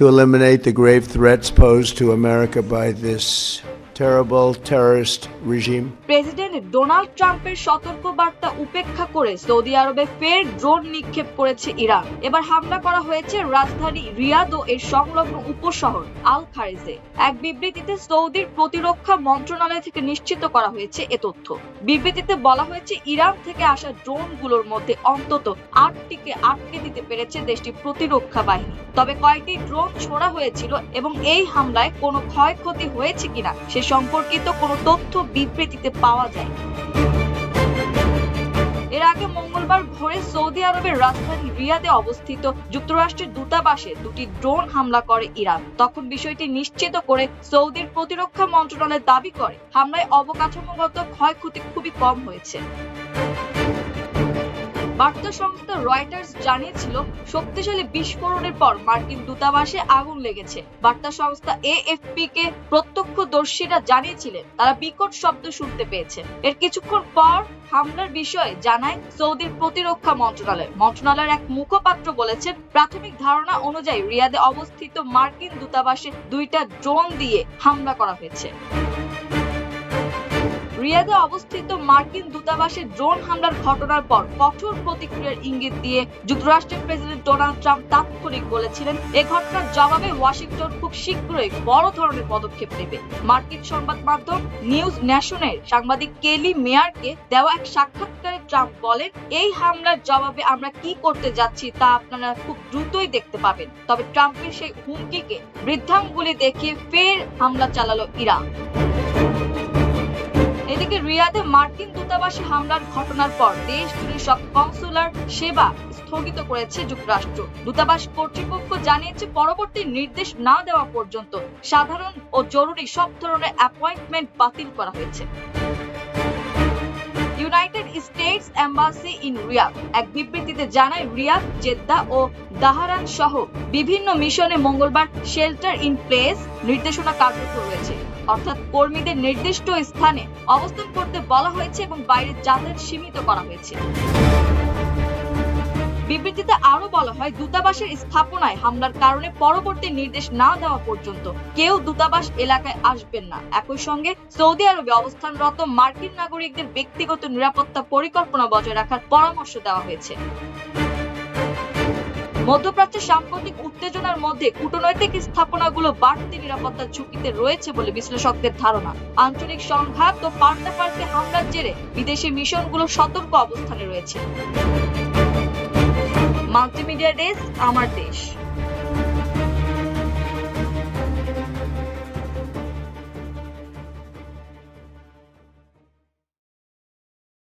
to eliminate the grave threats posed to America by this terrible terrorist regime. President Donald ট্রাম্পের সতর্কবার্তা উপেক্ষা করে Saudi আরবে ফের ড্রোন নিক্ষেপ করেছে ইরান। এবার হামলা করা হয়েছে রাজধানী রিয়াদ ও এর সংলগ্ন উপশহর আল খারিজে। এক বিবৃতিতে সৌদির প্রতিরক্ষা মন্ত্রণালয় থেকে নিশ্চিত করা হয়েছে এ তথ্য। বিবৃতিতে বলা হয়েছে ইরান থেকে আসা ড্রোনগুলোর মধ্যে অন্তত 8টিকে আটকে দিতে পেরেছে দেশটির প্রতিরক্ষা বাহিনী। তবে কয়েকটি ড্রোন ছোড়া হয়েছিল এবং এই হামলায় কোনো ক্ষয়ক্ষতি হয়েছে কিনা সে সম্পর্কিত কোনো তথ্য বিবৃতিতে পাওয়া যায়। এর আগে মঙ্গলবার ভোরে সৌদি আরবের রাজধানী রিয়াদে অবস্থিত যুক্তরাষ্ট্রের দূতাবাসে 2টি ড্রোন হামলা করে ইরান। তখন বিষয়টি নিশ্চিত করে সৌদির প্রতিরক্ষা মন্ত্রণালয় দাবি করে হামলায় অবকাঠামোগত ক্ষয়ক্ষতি খুবই কম হয়েছে। বার্তা সংস্থা রয়টার্স জানিয়েছিল শক্তিশালী বিস্ফোরণের পর মার্কিন দূতাবাসে আগুন লেগেছে। বার্তা সংস্থা এএফপি কে প্রত্যক্ষদর্শীরা জানিয়েছিলেন তারা বিকট শব্দ শুনতে পেয়েছে। এর কিছুক্ষণ পর হামলার বিষয়ে জানায় সৌদির প্রতিরক্ষা মন্ত্রণালয়। মন্ত্রণালয়ের এক মুখপাত্র বলেছেন প্রাথমিক ধারণা অনুযায়ী রিয়াদে অবস্থিত মার্কিন দূতাবাসে 2টা ড্রোন দিয়ে হামলা করা হয়েছে। রিয়াদে অবস্থিত মার্কিন দূতাবাসে ড্রোন হামলার ঘটনার পর কঠোর প্রতিক্রিয়ার ইঙ্গিত দিয়ে যুক্তরাষ্ট্রের প্রেসিডেন্ট ডোনাল্ড ট্রাম্প তাৎক্ষণিক বলেছিলেন এ ঘটনার জবাবে ওয়াশিংটন খুব শীঘ্রই বড় ধরনের পদক্ষেপ নেবে। মার্কিন সংবাদ মাধ্যম নিউজ ন্যাশনের সাংবাদিক কেলি মেয়ারকে দেওয়া এক সাক্ষাৎকারে ট্রাম্প বলেন এই হামলার জবাবে আমরা কি করতে যাচ্ছি তা আপনারা খুব দ্রুতই দেখতে পাবেন। তবে ট্রাম্পের সেই হুমকিকে বৃদ্ধাঙ্গুলি দেখিয়ে ফের হামলা চালালো ইরান। এদিকে রিয়াদে মার্কিন দূতাবাসে হামলার ঘটনার পর দেশ জুড়ে সব কনসুলার সেবা স্থগিত করেছে যুক্তরাষ্ট্র। দূতাবাস কর্তৃপক্ষ জানিয়েছে পরবর্তী নির্দেশ না দেওয়া পর্যন্ত সাধারণ ও জরুরি সব ধরনের অ্যাপয়েন্টমেন্ট বাতিল করা হয়েছে। United States embassy in Riyadh এক বিবৃতিতে জানায় রিয়াদ, জেদ্দা ও দাহারান সহ বিভিন্ন মিশনে মঙ্গলবার শেল্টার ইন প্লেস নির্দেশনা কার্যকর রয়েছে। অর্থাৎ কর্মীদের নির্দিষ্ট স্থানে অবস্থান করতে বলা হয়েছে এবং বাইরে যাতায়াত সীমিত করা হয়েছে। বিবৃতিতে আরো বলা হয় দূতাবাসের স্থাপনায় হামলার কারণে পরবর্তী নির্দেশ না দেওয়া পর্যন্ত কেউ দূতাবাস এলাকায় আসবেন না। একই সঙ্গে সৌদি আরবে অবস্থানরত মার্কিন নাগরিকদের ব্যক্তিগত নিরাপত্তা পরিকল্পনা বজায় রাখার পরামর্শ দেওয়া হয়েছে। মধ্যপ্রাচ্যের সাম্প্রতিক উত্তেজনার মধ্যে কূটনৈতিক স্থাপনাগুলো বাড়তি নিরাপত্তার ঝুঁকিতে রয়েছে বলে বিশ্লেষকদের ধারণা। আঞ্চলিক সংঘাত ও পাল্টাপাল্টি হামলার জেরে বিদেশি মিশনগুলো সতর্ক অবস্থানে রয়েছে। মাল্টিমিডিয়া ডেস্ক, আমার দেশ।